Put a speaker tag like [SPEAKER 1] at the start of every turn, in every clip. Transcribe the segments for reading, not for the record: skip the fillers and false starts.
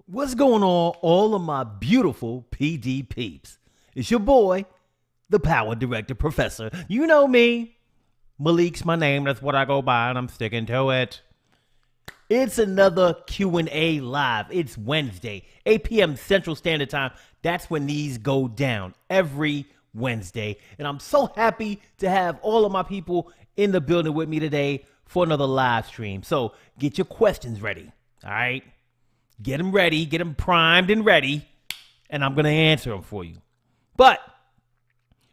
[SPEAKER 1] What's going on, all of my beautiful PD peeps? It's your boy, the PowerDirector Professor. You know me. Malik's my name. That's what I go by, and I'm sticking to it. It's another Q&A live. It's Wednesday, 8 p.m. Central Standard Time. That's when these go down every Wednesday. And I'm so happy to have all of my people in the building with me today for another live stream. So get your questions ready, all right? Get them ready, get them primed and ready, and I'm going to answer them for you. But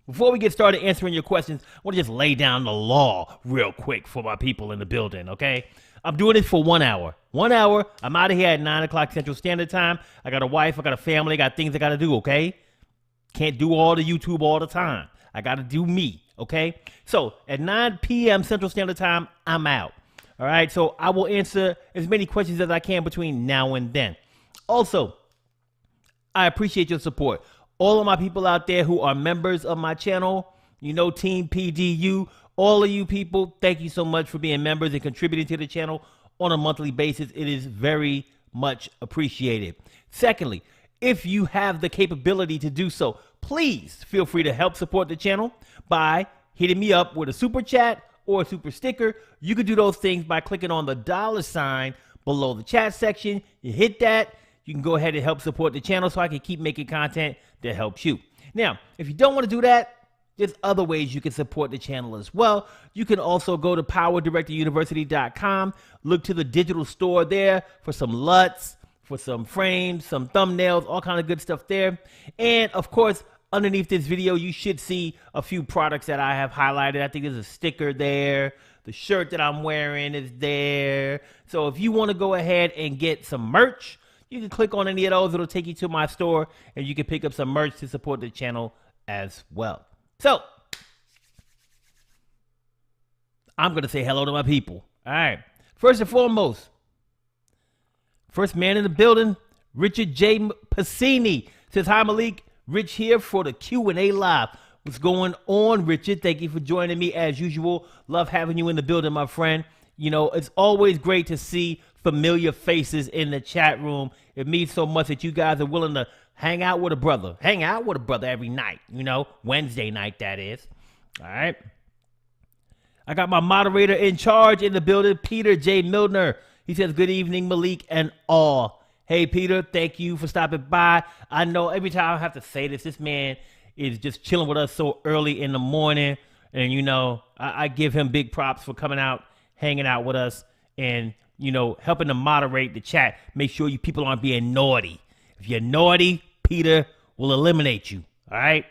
[SPEAKER 1] before we get started answering your questions, I want to just lay down the law real quick for my people in the building, okay? I'm doing it for 1 hour. 1 hour, I'm out of here at 9 o'clock Central Standard Time. I got a wife, I got a family, I got things I got to do, okay? Can't do all the YouTube all the time. I got to do me, okay? So at 9 p.m. Central Standard Time, I'm out. All right, so I will answer as many questions as I can between now and then. Also, I appreciate your support. All of my people out there who are members of my channel, you know, Team PDU, all of you people, thank you so much for being members and contributing to the channel on a monthly basis. It is very much appreciated. Secondly, if you have the capability to do so, please feel free to help support the channel by hitting me up with a super chat or a super sticker. You can do those things by clicking on the $ below the chat section. You hit that, you can go ahead and help support the channel so I can keep making content that helps you. Now, if you don't want to do that, there's other ways you can support the channel as well. You can also go to PowerDirectorUniversity.com, look to the digital store there for some LUTs, for some frames, some thumbnails, all kind of good stuff there. And of course, underneath this video, you should see a few products that I have highlighted. I think there's a sticker there. The shirt that I'm wearing is there. So if you want to go ahead and get some merch, you can click on any of those. It'll take you to my store, and you can pick up some merch to support the channel as well. So I'm going to say hello to my people. All right. First and foremost, first man in the building, Richard J. Pacini says, hi, Malik. Rich here for the Q&A live. What's going on, Richard? Thank you for joining me as usual. Love having you in the building, my friend. You know, it's always great to see familiar faces in the chat room. It means so much that you guys are willing to hang out with a brother. Hang out with a brother every night, you know, Wednesday night, that is. All right. I got my moderator in charge in the building, Peter J. Milner. He says, good evening, Malik and all. Hey, Peter, thank you for stopping by. I know every time I have to say this man is just chilling with us so early in the morning. And, you know, I give him big props for coming out, hanging out with us, and, you know, helping to moderate the chat. Make sure you people aren't being naughty. If you're naughty, Peter will eliminate you. All right?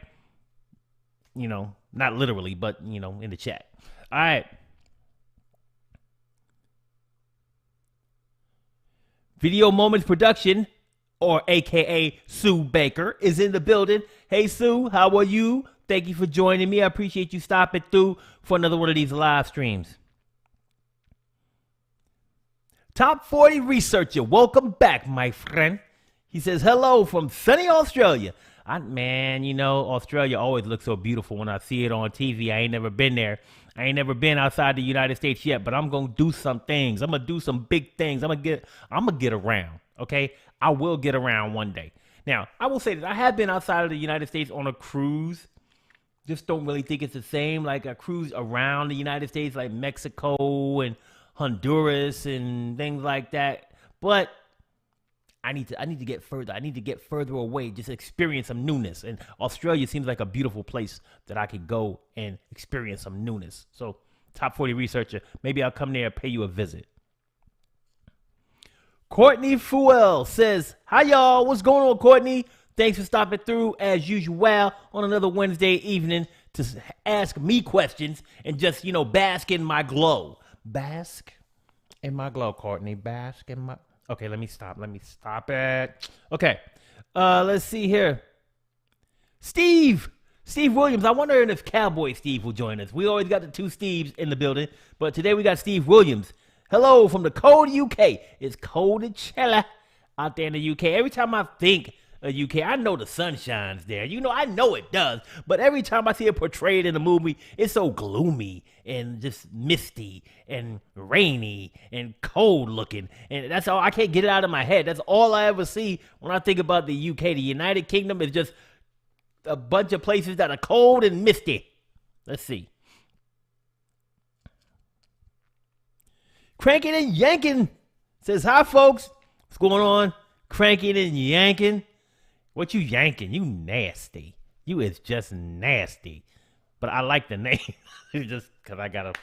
[SPEAKER 1] You know, not literally, but, you know, in the chat. All right. Video Moments Production, or AKA Sue Baker, is in the building. Hey, Sue, how are you? Thank you for joining me. I appreciate you stopping through for another one of these live streams. Top 40 Researcher, welcome back, my friend. He says, hello from sunny Australia. Man, you know, Australia always looks so beautiful when I see it on TV. I ain't never been there. I ain't never been outside the United States yet, but I'm going to do some things. I'm going to do some big things. I'm going to get around, okay? I will get around one day. Now, I will say that I have been outside of the United States on a cruise. Just don't really think it's the same. Like a cruise around the United States, like Mexico and Honduras and things like that. But I need to get further. I need to get further away, just experience some newness. And Australia seems like a beautiful place that I could go and experience some newness. So, Top 40 Researcher, maybe I'll come there and pay you a visit. Courtney Fuel says, hi, y'all. What's going on, Courtney? Thanks for stopping through, as usual, on another Wednesday evening to ask me questions and just, you know, bask in my glow. Bask in my glow, Courtney. Bask in my... Okay, let me stop it. Okay, let's see here. Steve Williams. I wonder if Cowboy Steve will join us. We always got the two Steves in the building, but today we got Steve Williams. Hello from the cold UK. It's cold and chilly out there in the UK. Every time I think UK. I know the sun shines there. I know it does. But every time I see it portrayed in a movie, it's so gloomy and just misty and rainy and cold looking. And that's all. I can't get it out of my head. That's all I ever see when I think about the UK. The United Kingdom is just a bunch of places that are cold and misty. Let's see. Cranking and yanking says, hi, folks. What's going on? Cranking and yanking. What you yanking? You nasty. You is just nasty. But I like the name. Just because I got a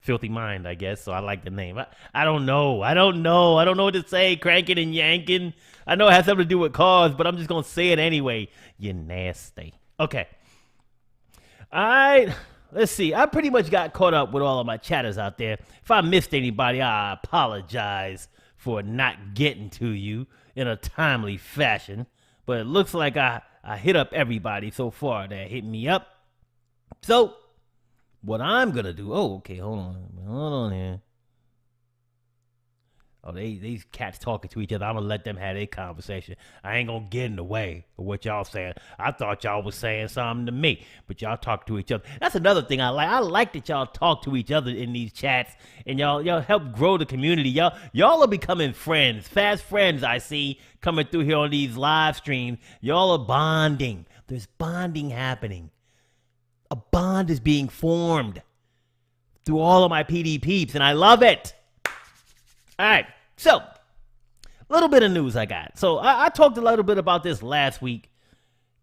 [SPEAKER 1] filthy mind, I guess. So I like the name. I don't know. I don't know what to say. Cranking and yanking. I know it has something to do with cars, but I'm just going to say it anyway. You nasty. Okay. All right. Let's see. I pretty much got caught up with all of my chatters out there. If I missed anybody, I apologize for not getting to you in a timely fashion. But it looks like I hit up everybody so far that hit me up. So, what I'm going to do... Oh, okay, hold on here. Oh, these cats talking to each other. I'm going to let them have their conversation. I ain't going to get in the way of what y'all saying. I thought y'all was saying something to me, but y'all talk to each other. That's another thing I like. I like that y'all talk to each other in these chats, and y'all help grow the community. Y'all are becoming friends, fast friends I see coming through here on these live streams. Y'all are bonding. There's bonding happening. A bond is being formed through all of my PD peeps, and I love it. All right. So, a little bit of news I got. So, I talked a little bit about this last week,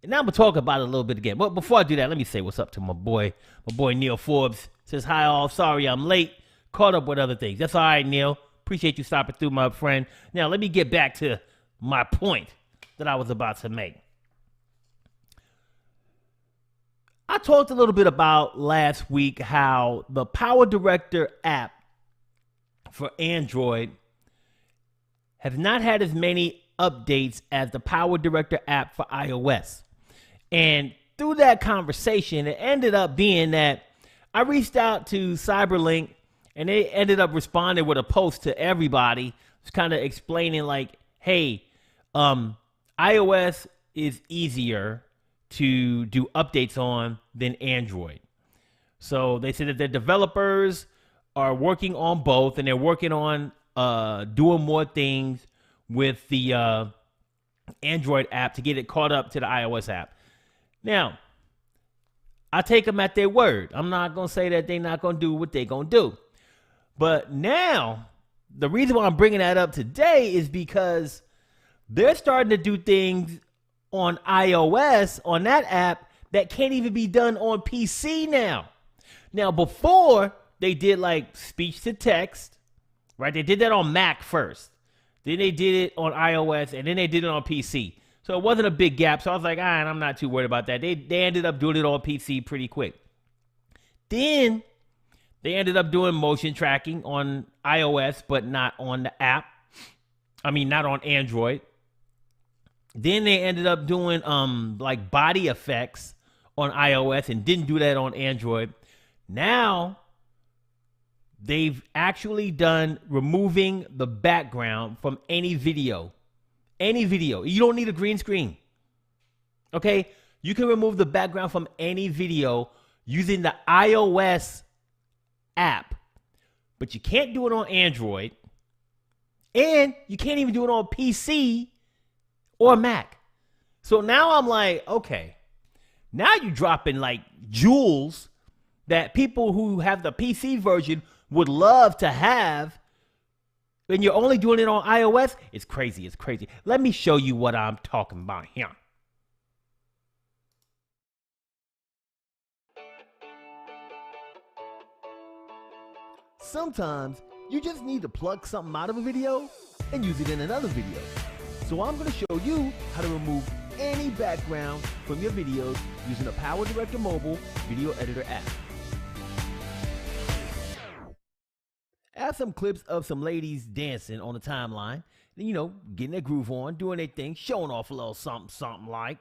[SPEAKER 1] and now I'm going to talk about it a little bit again. But before I do that, let me say what's up to my boy Neil Forbes. Says, hi all, sorry I'm late. Caught up with other things. That's all right, Neil. Appreciate you stopping through, my friend. Now, let me get back to my point that I was about to make. I talked a little bit about last week how the PowerDirector app for Android have not had as many updates as the PowerDirector app for iOS. And through that conversation, it ended up being that I reached out to Cyberlink, and they ended up responding with a post to everybody, just kind of explaining like, hey, iOS is easier to do updates on than Android. So they said that the developers are working on both, and they're working on doing more things with the Android app to get it caught up to the iOS app. Now, I take them at their word. I'm not going to say that they're not going to do what they're going to do. But now, the reason why I'm bringing that up today is because they're starting to do things on iOS, on that app, that can't even be done on PC now. Now, before, they did like speech to text, right? They did that on Mac first. Then they did it on iOS, and then they did it on PC. So it wasn't a big gap. So I was like, I'm not too worried about that. They ended up doing it on PC pretty quick. Then they ended up doing motion tracking on iOS, but not on the app. I mean, not on Android. Then they ended up doing like body effects on iOS and didn't do that on Android. Now they've actually done removing the background from any video. Any video. You don't need a green screen. Okay? You can remove the background from any video using the iOS app. But you can't do it on Android. And you can't even do it on PC or Mac. So now I'm like, okay. Now you're dropping like jewels that people who have the PC version would love to have, and you're only doing it on iOS. It's crazy. It's crazy. Let me show you what I'm talking about here. Sometimes you just need to plug something out of a video and use it in another video. So I'm going to show you how to remove any background from your videos using the PowerDirector Mobile Video Editor app. I have some clips of some ladies dancing on the timeline, getting their groove on, doing their thing, showing off a little something like.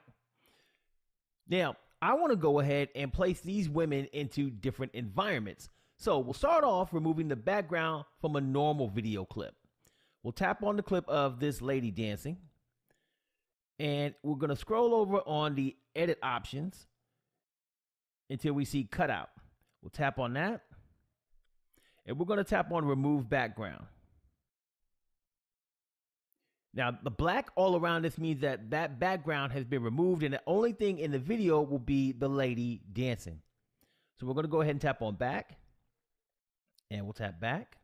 [SPEAKER 1] Now, I want to go ahead and place these women into different environments. So we'll start off removing the background from a normal video clip. We'll tap on the clip of this lady dancing. And we're going to scroll over on the edit options until we see cutout. We'll tap on that. And we're going to tap on remove background. Now, the black all around this means that that background has been removed, and the only thing in the video will be the lady dancing. So we're going to go ahead and tap on back, and we'll tap back.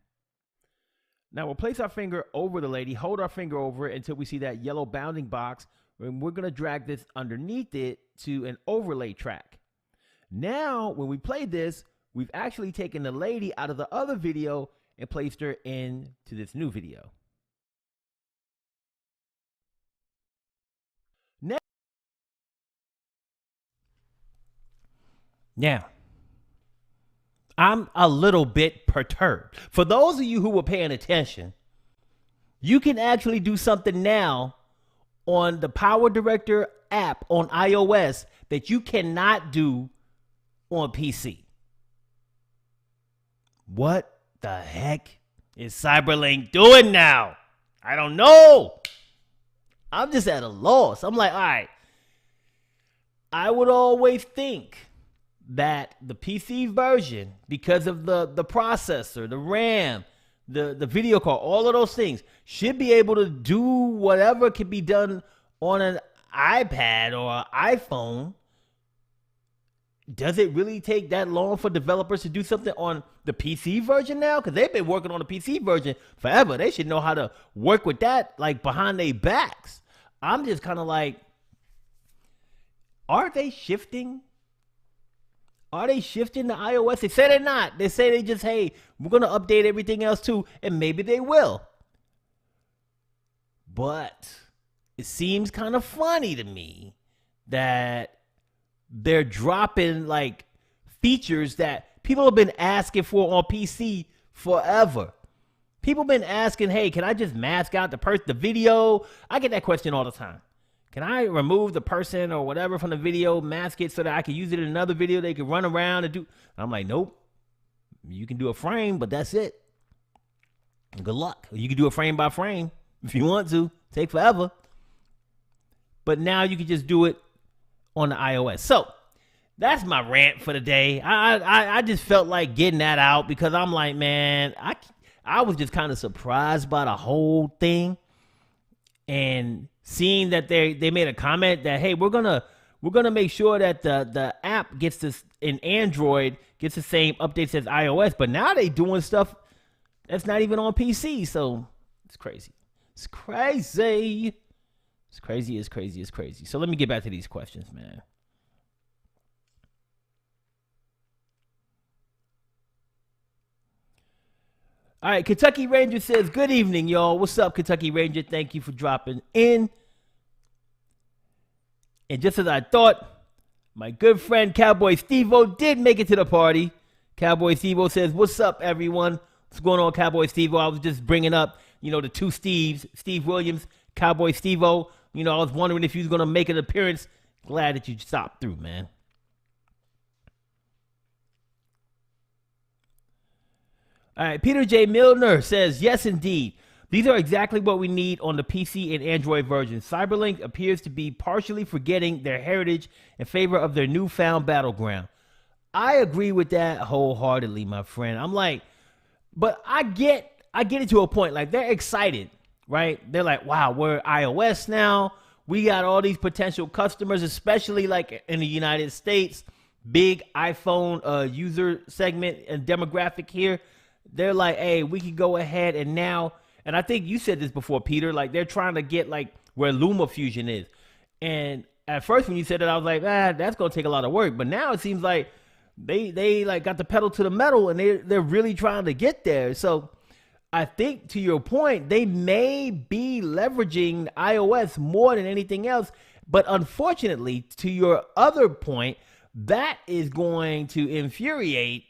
[SPEAKER 1] Now we'll place our finger over the lady, hold our finger over it until we see that yellow bounding box, and we're going to drag this underneath it to an overlay track. Now, when we play this, we've actually taken the lady out of the other video and placed her into this new video. Now, I'm a little bit perturbed. For those of you who were paying attention, you can actually do something now on the PowerDirector app on iOS that you cannot do on PC. What the heck is Cyberlink doing now? I don't know. I'm just at a loss. I'm like, all right, I would always think that the PC version, because of the processor, the RAM, the video card, all of those things, should be able to do whatever can be done on an iPad or an iPhone. Does it really take that long for developers to do something on the PC version now? Because they've been working on the PC version forever. They should know how to work with that like behind their backs. I'm just kind of like, are they shifting? Are they shifting to iOS? They say they're not. They say they just, hey, we're going to update everything else too, and maybe they will. But it seems kind of funny to me that they're dropping like features that people have been asking for on PC forever. People have been asking, hey, can I just mask out the video? I get that question all the time. Can I remove the person or whatever from the video, mask it so that I can use it in another video they can run around and do? I'm like, nope. You can do a frame, but that's it. Good luck. You can do a frame by frame if you want to. Take forever. But now you can just do it on the iOS. So that's my rant for the day. I just felt like getting that out because I'm like, man, I was just kind of surprised by the whole thing. And seeing that they made a comment that, hey, we're gonna make sure that the app gets this in Android gets the same updates as iOS, but now they doing stuff that's not even on PC. So it's crazy. It's crazy. It's crazy. It's crazy. It's crazy. So let me get back to these questions, man. All right, Kentucky Ranger says, good evening, y'all. What's up, Kentucky Ranger? Thank you for dropping in. And just as I thought, my good friend Cowboy Steve-O did make it to the party. Cowboy Steve-O says, what's up, everyone? What's going on, Cowboy Steve-O? I was just bringing up, the two Steves, Steve Williams, Cowboy Steve-O. I was wondering if you was going to make an appearance. Glad that you stopped through, man. All right, Peter J. Milner says, yes, indeed. These are exactly what we need on the PC and Android version. Cyberlink appears to be partially forgetting their heritage in favor of their newfound battleground. I agree with that wholeheartedly, my friend. I'm like, but I get it to a point. Like, they're excited, right? They're like, wow, we're iOS now. We got all these potential customers, especially like in the United States. Big iPhone user segment and demographic here. They're like, hey, we can go ahead and now, and I think you said this before, Peter, like they're trying to get like where LumaFusion is. And at first when you said it, I was like, that's going to take a lot of work. But now it seems like they like got the pedal to the metal and they're really trying to get there. So I think to your point, they may be leveraging iOS more than anything else. But unfortunately, to your other point, that is going to infuriate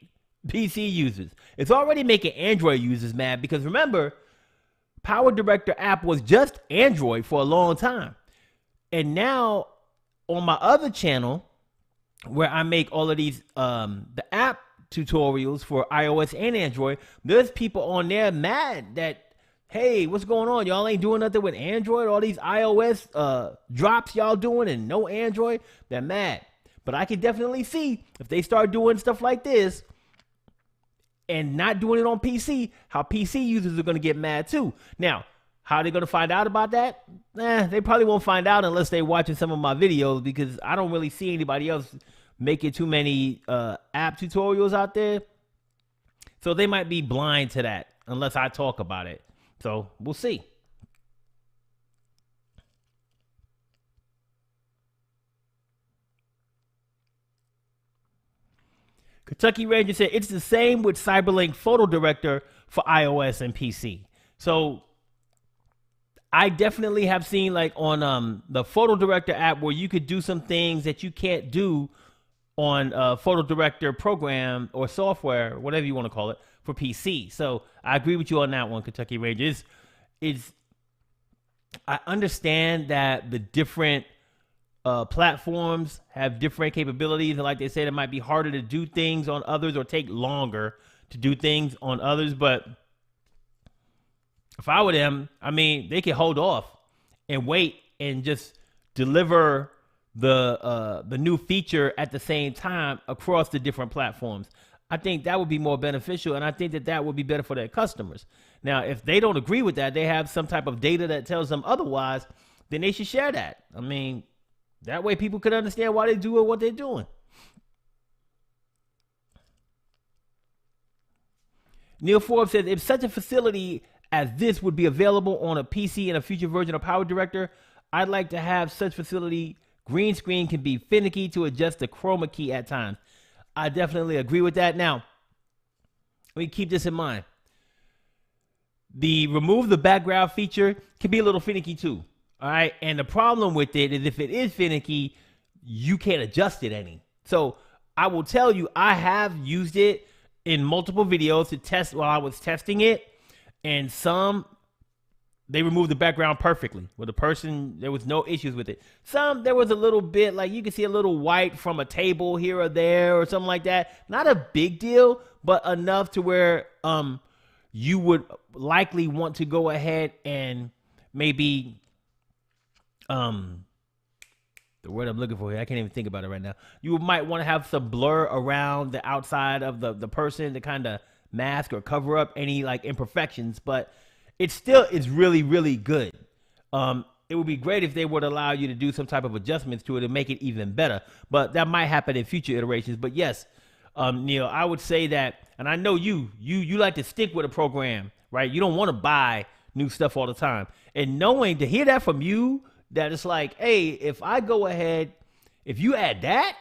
[SPEAKER 1] PC users. It's already making Android users mad because remember, PowerDirector app was just Android for a long time. And now on my other channel where I make all of these the app tutorials for iOS and Android, there's people on there mad that hey, what's going on? Y'all ain't doing nothing with Android. All these iOS drops y'all doing and no Android. They're mad. But I can definitely see if they start doing stuff like this and not doing it on PC, how PC users are going to get mad too. Now, how are they going to find out about that? They probably won't find out unless they're watching some of my videos, because I don't really see anybody else making too many app tutorials out there. So they might be blind to that unless I talk about it. So we'll see. Kentucky Ranger said it's the same with Cyberlink PhotoDirector for iOS and PC. So I definitely have seen, like, on the PhotoDirector app where you could do some things that you can't do on PhotoDirector program or software, whatever you want to call it, for PC. So I agree with you on that one, Kentucky Ranger. I understand that the different platforms have different capabilities, and like they said, it might be harder to do things on others or take longer to do things on others. But if I were them, I mean, they could hold off and wait and just deliver the new feature at the same time across the different platforms. I think that would be more beneficial, and I think that that would be better for their customers. Now, if they don't agree with that, they have some type of data that tells them otherwise, then they should share that. I mean, that way people could understand why they do what they're doing. Neil Forbes says, if such a facility as this would be available on a PC in a future version of PowerDirector, I'd like to have such facility. Green screen can be finicky to adjust the chroma key at times. I definitely agree with that. Now, let me keep this in mind. The remove the background feature can be a little finicky too. All right. And the problem with it is, if it is finicky, you can't adjust it any. So I will tell you, I have used it in multiple videos to test while I was testing it. And some, they removed the background perfectly. With the person, there was no issues with it. Some, there was a little bit, like you can see a little white from a table here or there or something like that. Not a big deal, but enough to where you would likely want to go ahead and maybe, the word I'm looking for here, I can't even think about it right now. You might want to have some blur around the outside of the person to kind of mask or cover up any like imperfections, but it still is really, really good. It would be great if they would allow you to do some type of adjustments to it and make it even better, but that might happen in future iterations. But yes, Neil, I would say that, and I know you like to stick with a program, right? You don't want to buy new stuff all the time. And knowing, to hear that from you, that it's like, hey, if I go ahead, if you add that,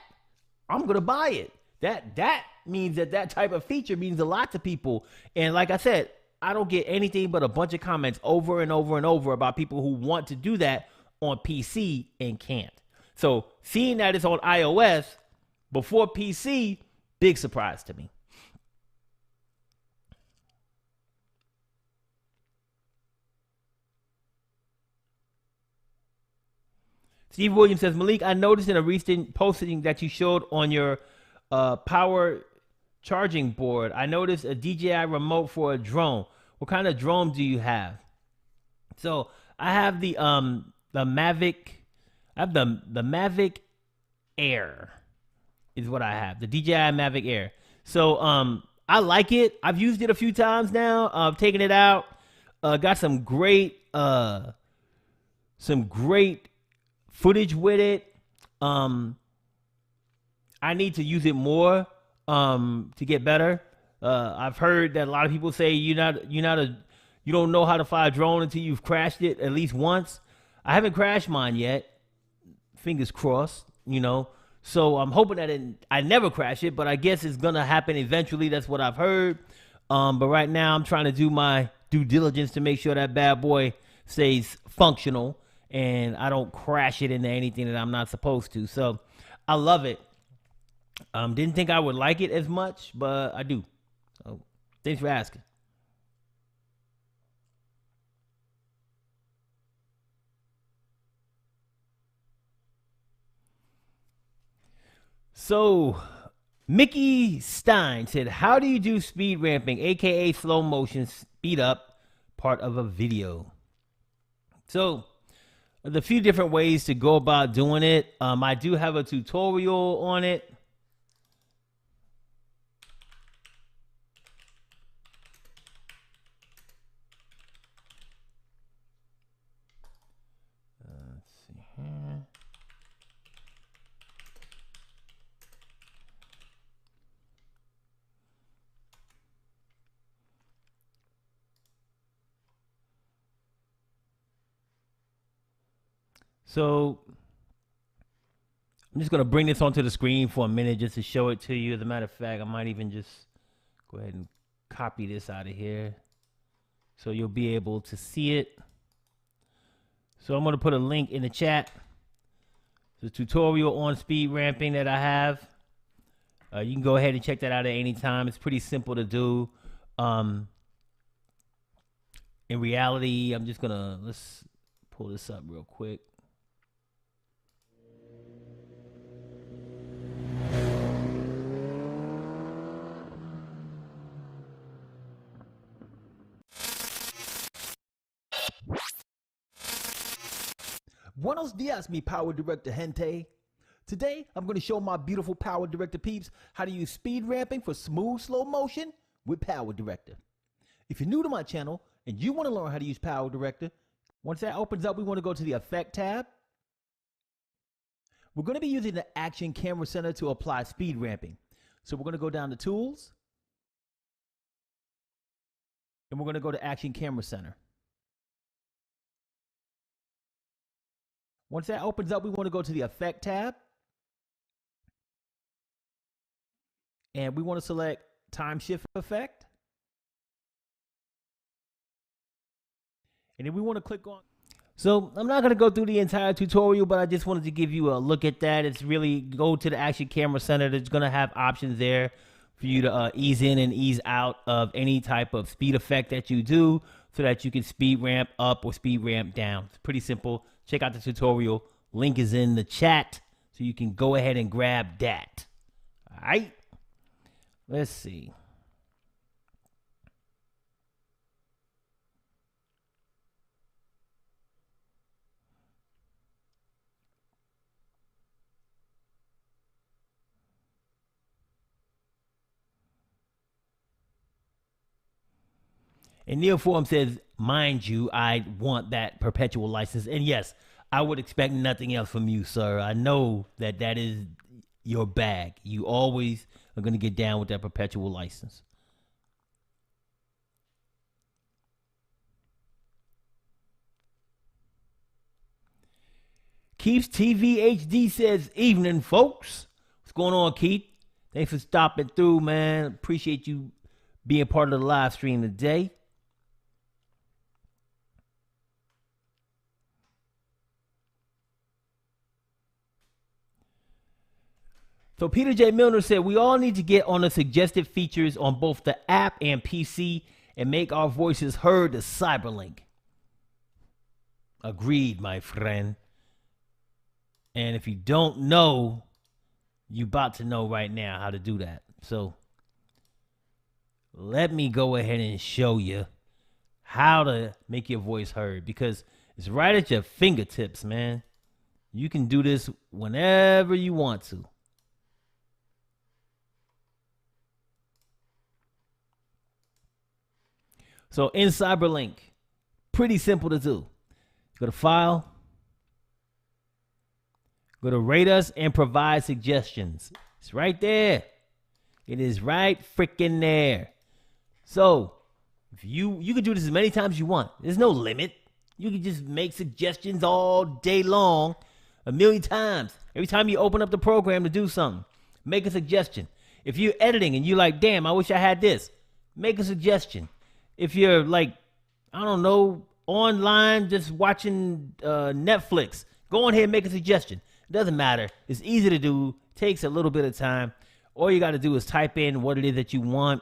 [SPEAKER 1] I'm going to buy it. That means that type of feature means a lot to people. And like I said, I don't get anything but a bunch of comments over and over and over about people who want to do that on PC and can't. So seeing that it's on iOS before PC, big surprise to me. Steve Williams says, Malik, I noticed in a recent posting that you showed on your power charging board, I noticed a DJI remote for a drone. What kind of drone do you have? So I have the Mavic. I have the Mavic Air is what I have. The DJI Mavic Air. So I like it. I've used it a few times now. I've taken it out. Got some great footage with it. I need to use it more to get better. I've heard that a lot of people say you don't know how to fly a drone until you've crashed it at least once. I haven't crashed mine yet. Fingers crossed, So I'm hoping that I never crash it, but I guess it's gonna happen eventually. That's what I've heard. But right now I'm trying to do my due diligence to make sure that bad boy stays functional and I don't crash it into anything that I'm not supposed to. So I love it. Didn't think I would like it as much, but I do. So thanks for asking. So Mickey Stein said, how do you do speed ramping, aka slow motion speed up part of a video. So the few different ways to go about doing it. I do have a tutorial on it. Let's see here. So I'm just going to bring this onto the screen for a minute just to show it to you. As a matter of fact, I might even just go ahead and copy this out of here so you'll be able to see it. So I'm going to put a link in the chat. The tutorial on speed ramping that I have. You can go ahead and check that out at any time. It's pretty simple to do. In reality, I'm just going to, let's pull this up real quick. Buenos dias, mi PowerDirector gente. Today, I'm going to show my beautiful PowerDirector peeps how to use speed ramping for smooth slow motion with PowerDirector. If you're new to my channel and you want to learn how to use PowerDirector, once that opens up, we want to go to the Effect tab. We're going to be using the Action Camera Center to apply speed ramping. So we're going to go down to Tools, and we're going to go to Action Camera Center. Once that opens up, we want to go to the Effect tab. And we want to select Time Shift Effect. And then we want to click on. So I'm not going to go through the entire tutorial, but I just wanted to give you a look at that. It's really go to the Action Camera Center. There's going to have options there for you to ease in and ease out of any type of speed effect that you do so that you can speed ramp up or speed ramp down. It's pretty simple. Check out the tutorial. Link is in the chat so you can go ahead and grab that. All right. Let's see. And Neil Forum says, mind you, I want that perpetual license. And yes, I would expect nothing else from you, sir. I know that that is your bag. You always are going to get down with that perpetual license. Keith's TV HD says, evening, folks. What's going on, Keith? Thanks for stopping through, man. Appreciate you being part of the live stream today. So Peter J. Milner said, we all need to get on the suggested features on both the app and PC and make our voices heard to Cyberlink. Agreed, my friend. And if you don't know, you about to know right now how to do that. So let me go ahead and show you how to make your voice heard, because it's right at your fingertips, man. You can do this whenever you want to. So in Cyberlink, pretty simple to do. Go to File, go to Rate Us and Provide Suggestions. It's right there. It is right freaking there. So if you can do this as many times as you want. There's no limit. You can just make suggestions all day long, a million times. Every time you open up the program to do something, make a suggestion. If you're editing and you're like, damn, I wish I had this, make a suggestion. If you're like, I don't know, online just watching Netflix, go on here and make a suggestion. It doesn't matter. It's easy to do. Takes a little bit of time. All you got to do is type in what it is that you want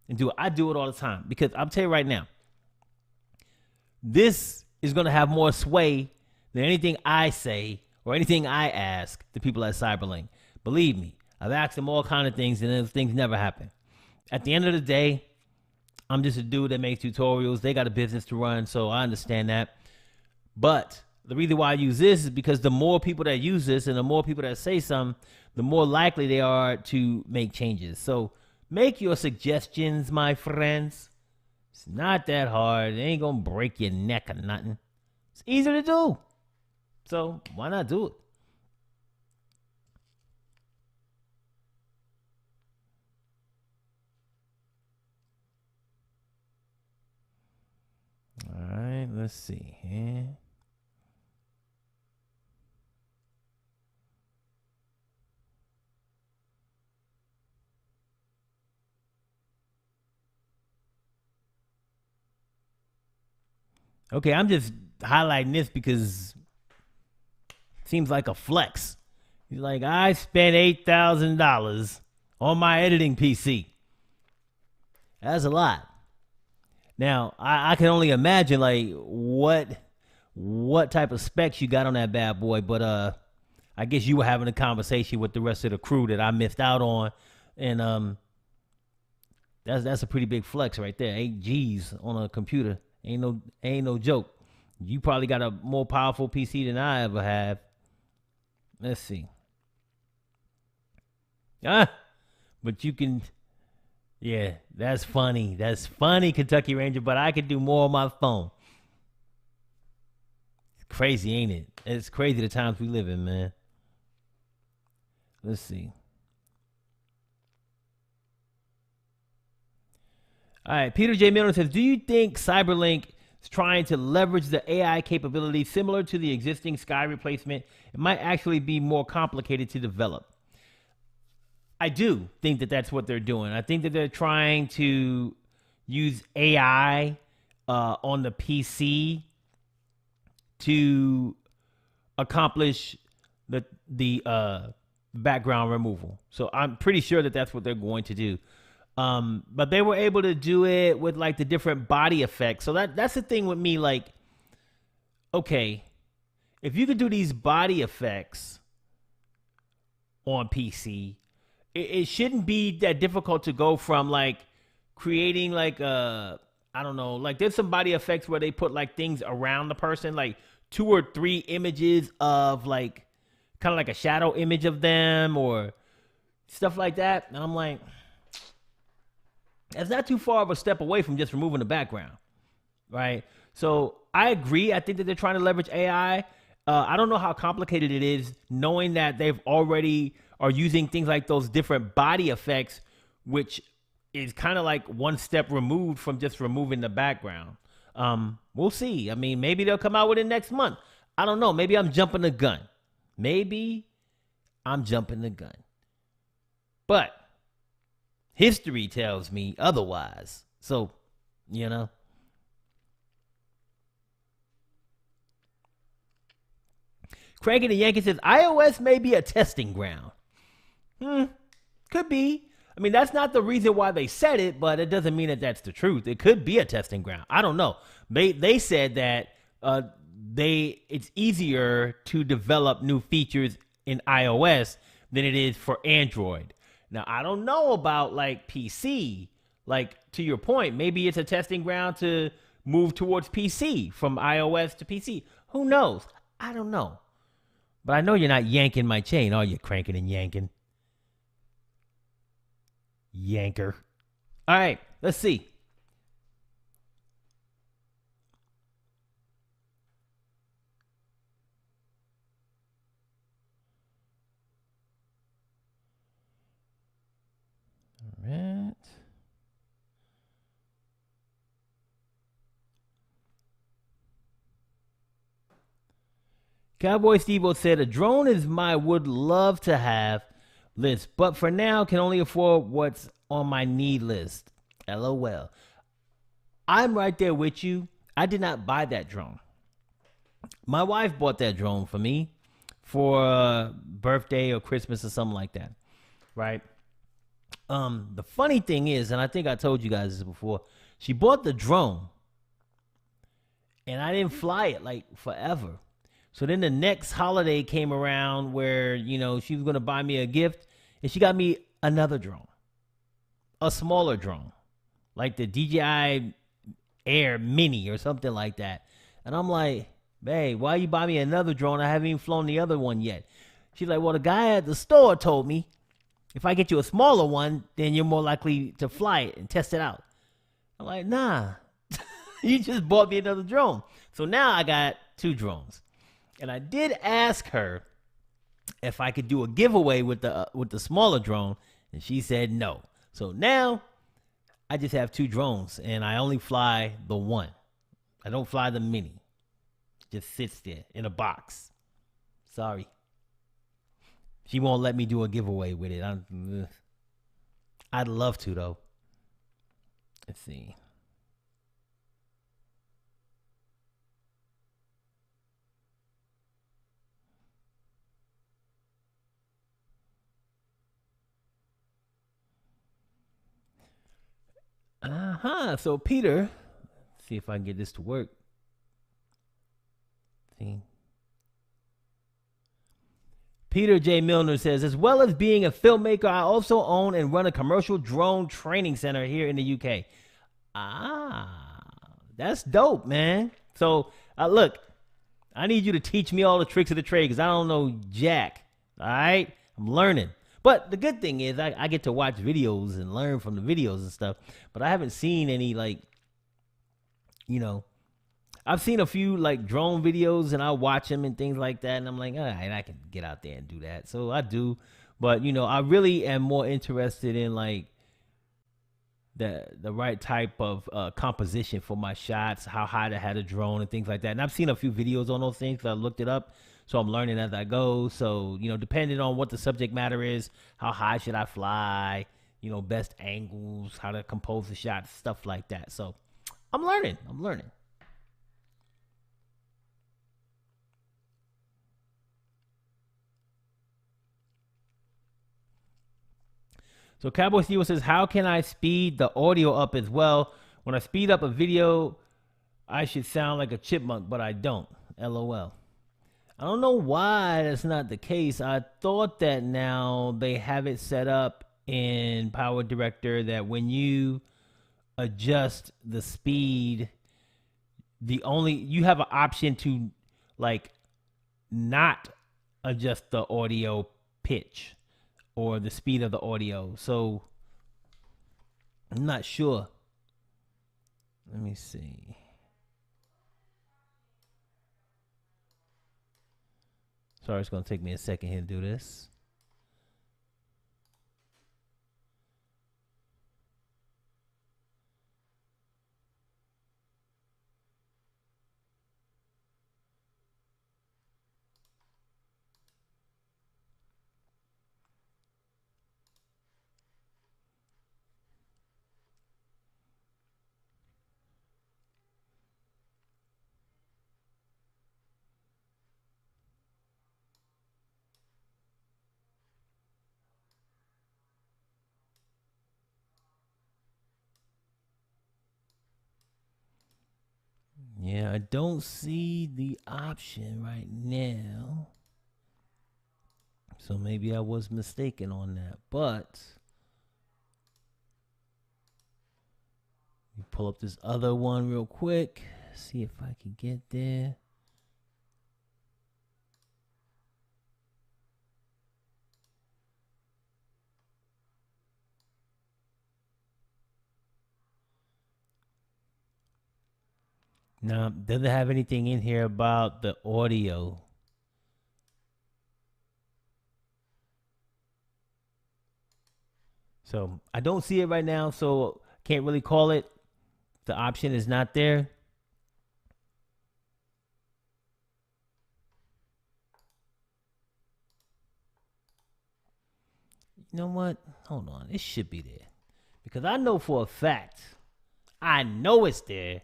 [SPEAKER 1] and do it. I do it all the time because I'll tell you right now, this is going to have more sway than anything I say or anything I ask the people at Cyberlink. Believe me, I've asked them all kind of things and those things never happen. At the end of the day, I'm just a dude that makes tutorials. They got a business to run, so I understand that. But the reason why I use this is because the more people that use this and the more people that say something, the more likely they are to make changes. So make your suggestions, my friends. It's not that hard. It ain't going to break your neck or nothing. It's easy to do. So why not do it? All right, let's see here. Okay, I'm just highlighting this because it seems like a flex. He's like, I spent $8,000 on my editing PC. That's a lot. Now, I can only imagine like what type of specs you got on that bad boy, but I guess you were having a conversation with the rest of the crew that I missed out on, and that's a pretty big flex right there. 8 G's on a computer ain't no joke. You probably got a more powerful PC than I ever have. Let's see. But you can. Yeah, that's funny. That's funny, Kentucky Ranger, but I could do more on my phone. It's crazy, ain't it? It's crazy the times we live in, man. Let's see. All right, Peter J. Miller says, do you think Cyberlink is trying to leverage the AI capability similar to the existing Sky replacement? It might actually be more complicated to develop. I do think that that's what they're doing. I think that they're trying to use AI on the PC to accomplish the background removal. So I'm pretty sure that that's what they're going to do. But they were able to do it with like the different body effects. So that's the thing with me. Like, okay, if you could do these body effects on PC, it shouldn't be that difficult to go from like creating like I don't know, like there's some body effects where they put like things around the person, like 2 or 3 images of like kind of like a shadow image of them or stuff like that. And I'm like, that's not too far of a step away from just removing the background, right? So I agree. I think that they're trying to leverage AI. I don't know how complicated it is, knowing that they've already are using things like those different body effects, which is kind of like one step removed from just removing the background. We'll see. I mean, maybe they'll come out with it next month. I don't know. Maybe I'm jumping the gun. But history tells me otherwise. So, you know. Craig and the Yankee says, iOS may be a testing ground. Could be. I mean, that's not the reason why they said it, but it doesn't mean that that's the truth. It could be a testing ground. I don't know. They said that it's easier to develop new features in iOS than it is for Android. Now, I don't know about like PC. Like, to your point, maybe it's a testing ground to move towards PC from iOS to PC. Who knows? I don't know. But I know you're not yanking my chain, are you? Cranking and yanking. Yanker. All right, let's see. All right. Cowboy Steve-O said, a drone is my would love to have list, but for now can only afford what's on my need list. LOL. I'm right there with you. I did not buy that drone. My wife bought that drone for me for birthday or Christmas or something like that. Right? The funny thing is, and I think I told you guys this before, she bought the drone and I didn't fly it like forever. So then the next holiday came around where, you know, she was going to buy me a gift and she got me another drone, a smaller drone. like the DJI Air Mini or something like that. And I'm like, babe, why you buy me another drone? I haven't even flown the other one yet. She's like, well, the guy at the store told me if I get you a smaller one, then you're more likely to fly it and test it out. I'm like, nah, you just bought me another drone. So now I got 2 drones. And I did ask her if I could do a giveaway with the smaller drone, and she said no. So now I just have 2 drones, and I only fly the one. I don't fly the mini. It just sits there in a box. Sorry. She won't let me do a giveaway with it. I'd love to, though. Let's see. So Peter, see if I can get this to work. See. Peter J. Milner says, as well as being a filmmaker, I also own and run a commercial drone training center here in the UK. That's dope, man. So, look, I need you to teach me all the tricks of the trade because I don't know jack. All right? I'm learning. But the good thing is I get to watch videos and learn from the videos and stuff. But I haven't seen any, like, I've seen a few, like, drone videos and I watch them and things like that. And I'm like, all right, I can get out there and do that. So I do. But, I really am more interested in, like, the right type of composition for my shots, how high to have a drone and things like that. And I've seen a few videos on those things. I looked it up. So I'm learning as I go. So, depending on what the subject matter is, how high should I fly, best angles, how to compose the shot, stuff like that. So I'm learning. So Cowboy Steve says, how can I speed the audio up as well? When I speed up a video, I should sound like a chipmunk, but I don't. LOL. I don't know why that's not the case. I thought that now they have it set up in PowerDirector that when you adjust the speed, you have an option to, like, not adjust the audio pitch or the speed of the audio. So I'm not sure. Let me see. Sorry, it's going to take me a second here to do this. Yeah, I don't see the option right now. So maybe I was mistaken on that. But let me pull up this other one real quick. See if I can get there. Now, doesn't have anything in here about the audio. So I don't see it right now, so can't really call it. The option is not there. You know what? Hold on. It should be there. Because I know for a fact, I know it's there.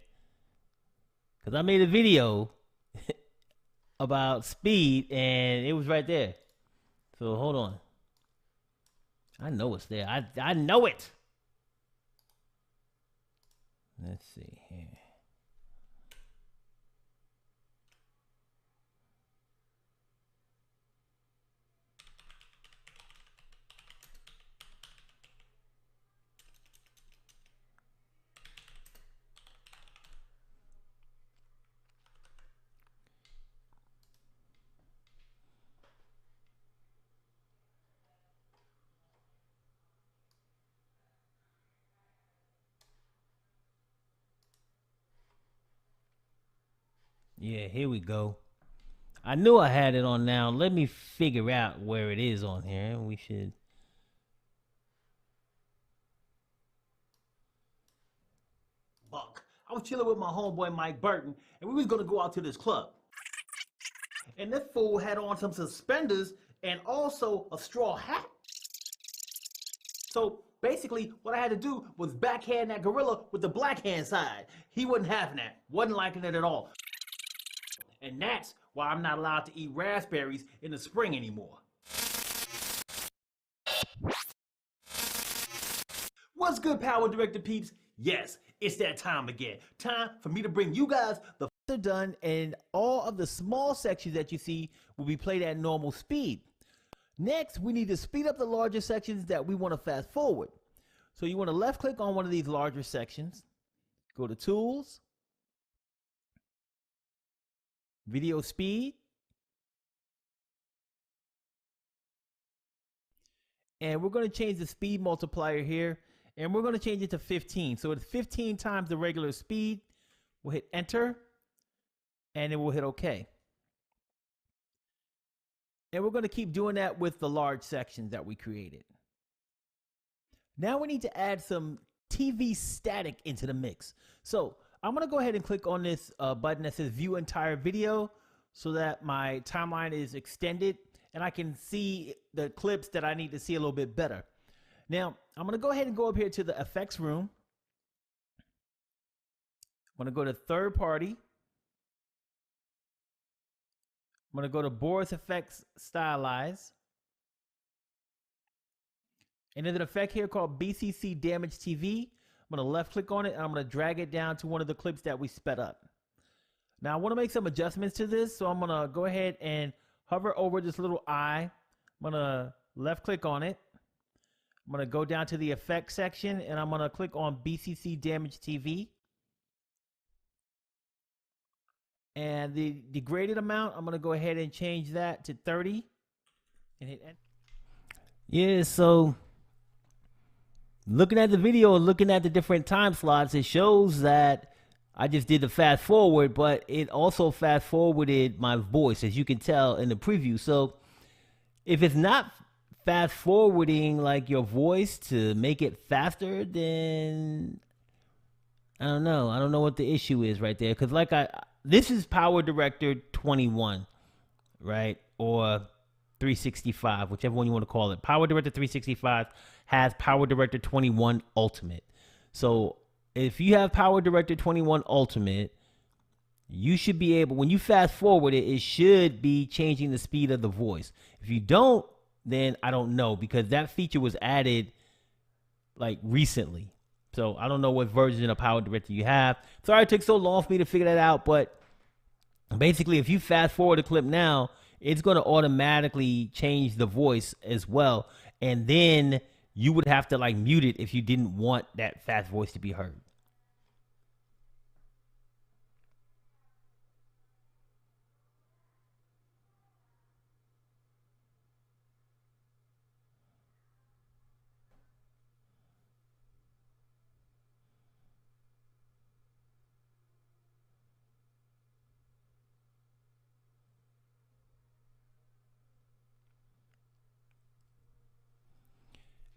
[SPEAKER 1] Because I made a video about speed and it was right there. So hold on. I know it's there. I know it. Let's see here. Yeah, here we go. I knew I had it on now. Let me figure out where it is on here. We should. Buck. I was chilling with my homeboy Mike Burton, and we was gonna go out to this club. And this fool had on some suspenders and also a straw hat. So basically, what I had to do was backhand that gorilla with the black hand side. He wasn't having that, wasn't liking it at all. And that's why I'm not allowed to eat raspberries in the spring anymore. What's good, Power Director peeps? Yes, it's that time again. Time for me to bring you guys the done, and all of the small sections that you see will be played at normal speed. Next, we need to speed up the larger sections that we want to fast forward. So you want to left click on one of these larger sections, go to Tools, Video Speed, and we're going to change the speed multiplier here, and we're going to change it to 15. So it's 15 times the regular speed. We'll hit Enter, and then we'll hit OK. And we're going to keep doing that with the large sections that we created. Now we need to add some TV static into the mix. So I'm going to go ahead and click on this button that says View Entire Video so that my timeline is extended and I can see the clips that I need to see a little bit better. Now I'm going to go ahead and go up here to the effects room. I'm going to go to third party. I'm going to go to Boris Effects Stylize. And there's an effect here called BCC Damage TV. I'm going to left click on it and I'm going to drag it down to one of the clips that we sped up. Now I want to make some adjustments to this, so I'm going to go ahead and hover over this little eye. I'm going to left click on it. I'm going to go down to the effects section and I'm going to click on BCC Damage TV. And the degraded amount, I'm going to go ahead and change that to 30 and hit enter. Yeah, so looking at the video and looking at the different time slots, it shows that I just did the fast forward, but it also fast forwarded my voice, as you can tell in the preview. So if it's not fast forwarding like your voice to make it faster, then I don't know. I don't know what the issue is right there. Because this is PowerDirector 21, right? Or 365, whichever one you want to call it. PowerDirector 365 has PowerDirector 21 Ultimate. So if you have PowerDirector 21 Ultimate, you should be able, when you fast forward it, it should be changing the speed of the voice. If you don't, then I don't know, because that feature was added like recently. So I don't know what version of PowerDirector you have. Sorry it took so long for me to figure that out, but basically if you fast forward a clip now, it's going to automatically change the voice as well. And then you would have to like mute it if you didn't want that fast voice to be heard.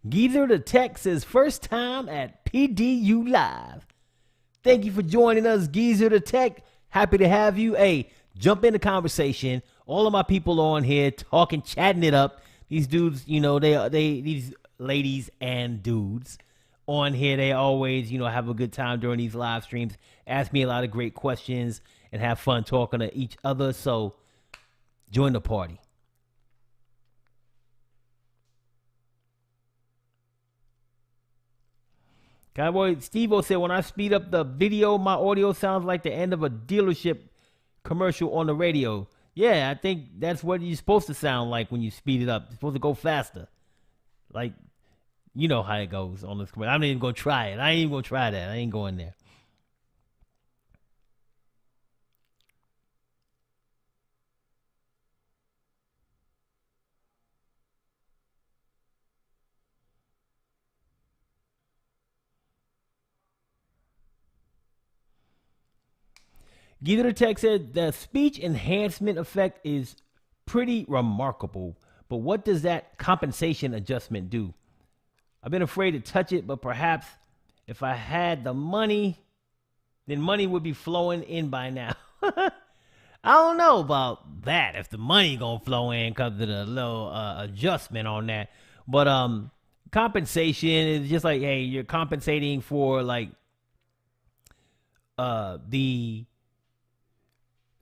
[SPEAKER 1] Geezer the Tech says first time at PDU Live. Thank you for joining us, Geezer the Tech. Happy to have you. Hey, jump in the conversation. All of my people on here talking, chatting it up. These dudes, you know, these ladies and dudes on here, they always, you know, have a good time during these live streams. Ask me a lot of great questions and have fun talking to each other. So join the party. Cowboy Steve-O said, when I speed up the video, my audio sounds like the end of a dealership commercial on the radio. Yeah, I think that's what you're supposed to sound like when you speed it up. It's supposed to go faster. Like, you know how it goes on this commercial. I'm not even going to try it. I ain't even going to try that. I ain't going there. Guido the Tech said the speech enhancement effect is pretty remarkable, but what does that compensation adjustment do? I've been afraid to touch it, but perhaps if I had the money, then money would be flowing in by now. I don't know about that. If the money gonna flow in because of the little adjustment on that, but compensation is just like, hey, you're compensating for like the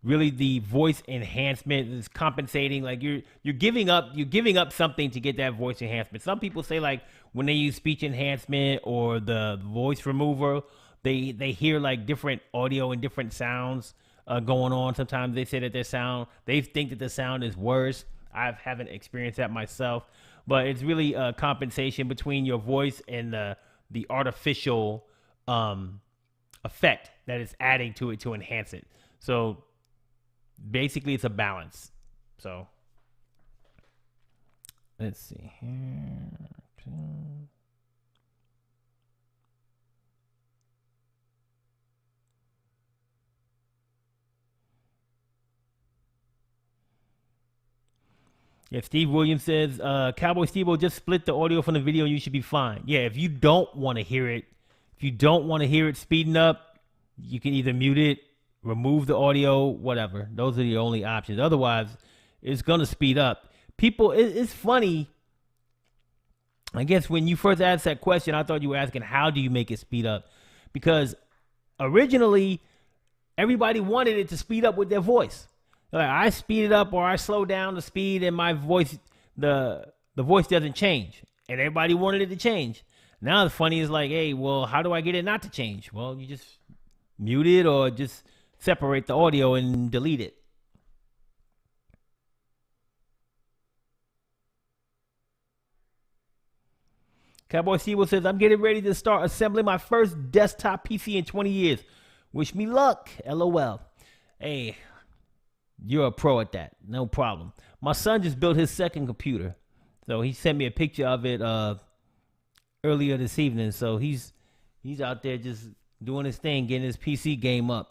[SPEAKER 1] voice enhancement is compensating, like you're giving up something to get that voice enhancement. Some people say like when they use speech enhancement or the voice remover, they hear like different audio and different sounds going on. Sometimes they say that they think that the sound is worse. I haven't experienced that myself, but it's really a compensation between your voice and the artificial effect that it's adding to it to enhance it. So basically it's a balance. So let's see here. Yeah, Steve Williams says, Cowboy Steve will just split the audio from the video and you should be fine. Yeah, if you don't want to hear it speeding up, you can either mute it, remove the audio, whatever. Those are the only options. Otherwise, it's going to speed up. People, it's funny. I guess when you first asked that question, I thought you were asking, how do you make it speed up? Because originally, everybody wanted it to speed up with their voice. Like, I speed it up or I slow down the speed and my voice, the voice doesn't change. And everybody wanted it to change. Now the funny is like, hey, well, how do I get it not to change? Well, you just mute it or just separate the audio and delete it. Cowboy Sewell says, I'm getting ready to start assembling my first desktop PC in 20 years. Wish me luck. LOL. Hey, you're a pro at that. No problem. My son just built his second computer. So he sent me a picture of it earlier this evening. So he's out there just doing his thing, getting his PC game up.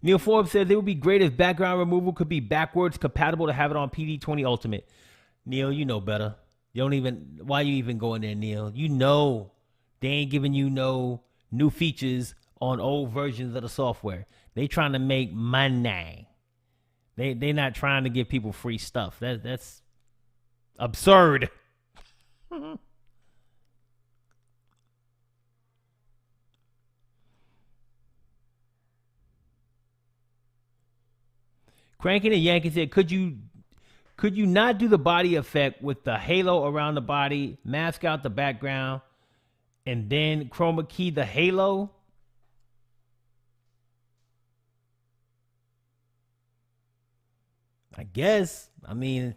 [SPEAKER 1] Neil Forbes says it would be great if background removal could be backwards compatible to have it on PD20 Ultimate. Neil, you know better. Why you even going there, Neil? You know they ain't giving you no new features on old versions of the software. They trying to make money. They not trying to give people free stuff. That's absurd. Cranking and Yankee said, could you not do the body effect with the halo around the body, mask out the background, and then chroma key the halo? I guess. I mean,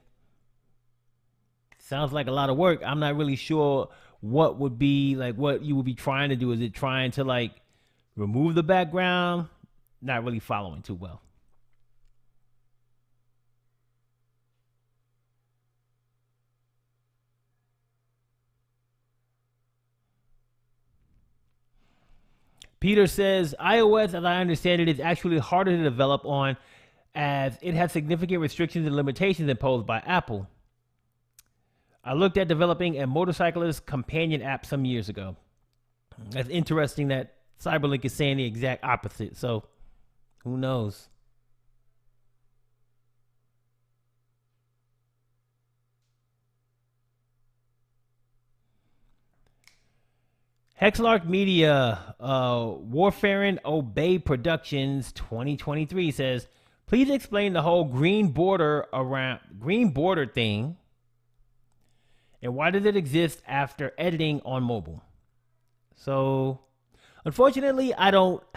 [SPEAKER 1] sounds like a lot of work. I'm not really sure what would be like what you would be trying to do. Is it trying to like remove the background? Not really following too well. Peter says, iOS, as I understand it, is actually harder to develop on as it has significant restrictions and limitations imposed by Apple. I looked at developing a motorcyclist companion app some years ago. That's interesting that Cyberlink is saying the exact opposite. So, who knows? Hexlark Media, Warfarin Obey Productions 2023 says, please explain the whole green border thing and why does it exist after editing on mobile? So, unfortunately, I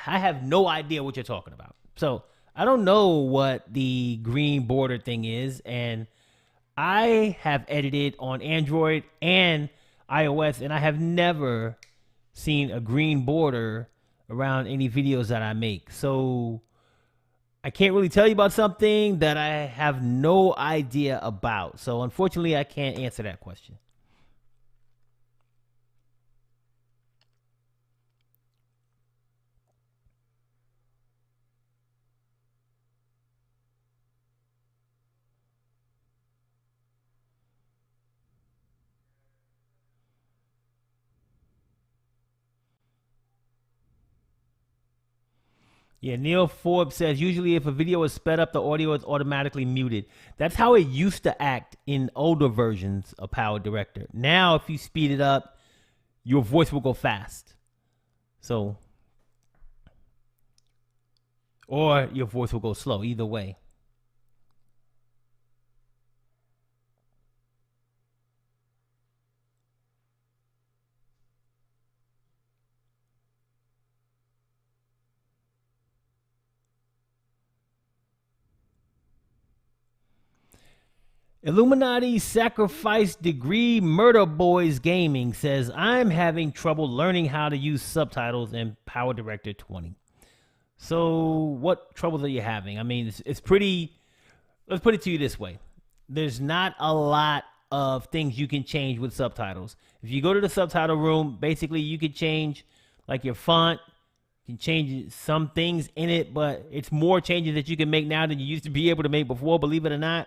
[SPEAKER 1] have no idea what you're talking about. So, I don't know what the green border thing is, and I have edited on Android and iOS, and I have never seen a green border around any videos that I make. So I can't really tell you about something that I have no idea about. So unfortunately, I can't answer that question. Yeah, Neil Forbes says usually if a video is sped up, the audio is automatically muted. That's how it used to act in older versions of PowerDirector. Now, if you speed it up, your voice will go fast. So, or your voice will go slow. Either way. Illuminati Sacrifice Degree Murder Boys Gaming says, I'm having trouble learning how to use subtitles in PowerDirector 20. So, what troubles are you having? I mean, it's pretty. Let's put it to you this way: there's not a lot of things you can change with subtitles. If you go to the subtitle room, basically you can change like your font, you can change some things in it, but it's more changes that you can make now than you used to be able to make before. Believe it or not,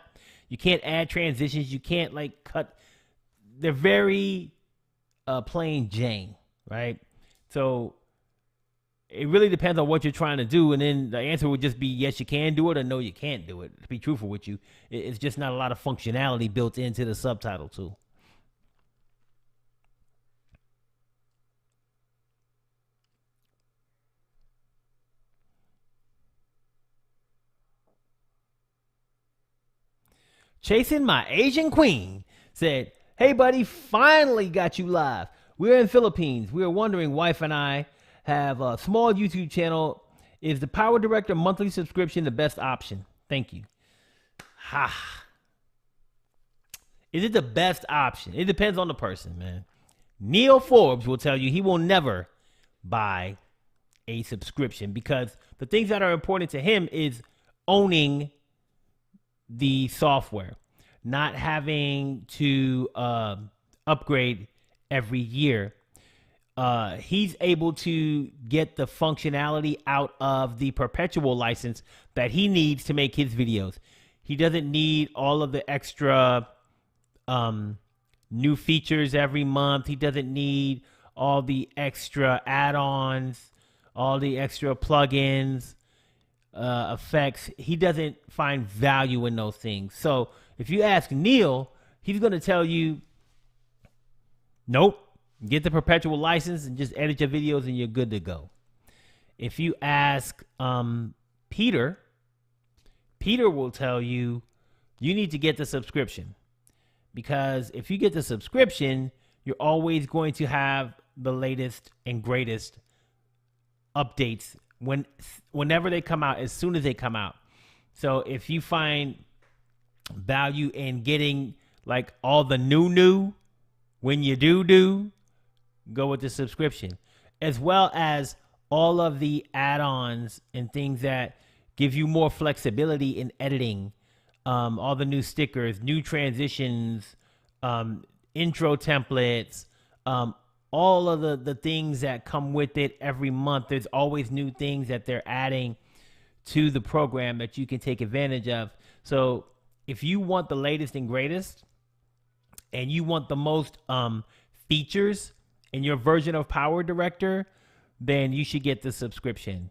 [SPEAKER 1] you can't add transitions. You can't like cut. They're very plain Jane, right? So it really depends on what you're trying to do, and then the answer would just be yes, you can do it, or no, you can't do it. To be truthful with you, it's just not a lot of functionality built into the subtitle tool. Chasing My Asian Queen said, hey, buddy, finally got you live. We're in Philippines. We are wondering, wife and I have a small YouTube channel. Is the PowerDirector monthly subscription the best option? Thank you. Ha. Is it the best option? It depends on the person, man. Neil Forbes will tell you he will never buy a subscription because the things that are important to him is owning the software, not having to upgrade every year. He's able to get the functionality out of the perpetual license that he needs to make his videos. He doesn't need all of the extra new features every month. He doesn't need all the extra add-ons, all the extra plugins, effects. He doesn't find value in those things. So if you ask Neil, he's going to tell you, nope, get the perpetual license and just edit your videos and you're good to go. If you ask Peter, Peter will tell you, you need to get the subscription. Because if you get the subscription, you're always going to have the latest and greatest updates whenever they come out, as soon as they come out. So if you find value in getting like all the new when you do, go with the subscription, as well as all of the add-ons and things that give you more flexibility in editing. All the new stickers, new transitions, intro templates, all of the things that come with it every month. There's always new things that they're adding to the program that you can take advantage of. So if you want the latest and greatest and you want the most features in your version of PowerDirector, then you should get the subscription.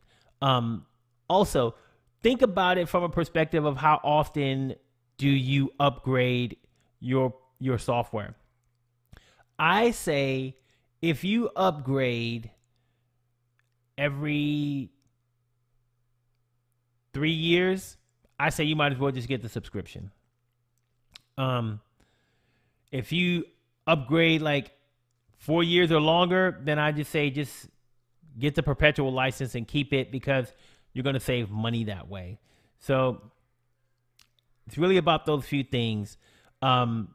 [SPEAKER 1] Also, think about it from a perspective of how often do you upgrade your software. I say if you upgrade every 3 years, I say you might as well just get the subscription. If you upgrade like 4 years or longer, then I just say just get the perpetual license and keep it because you're going to save money that way. So it's really about those few things. The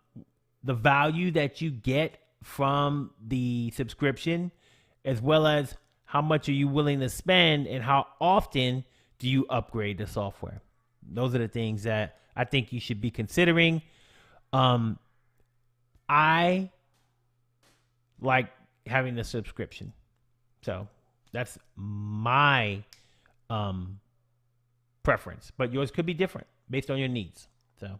[SPEAKER 1] value that you get from the subscription, as well as how much are you willing to spend and how often do you upgrade the software. Those are the things that I think you should be considering. I like having the subscription. So that's my preference, but yours could be different based on your needs. So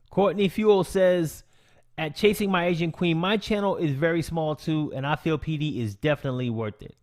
[SPEAKER 1] Courtney Fuel says, at Chasing My Asian Queen, my channel is very small too, and I feel PD is definitely worth it.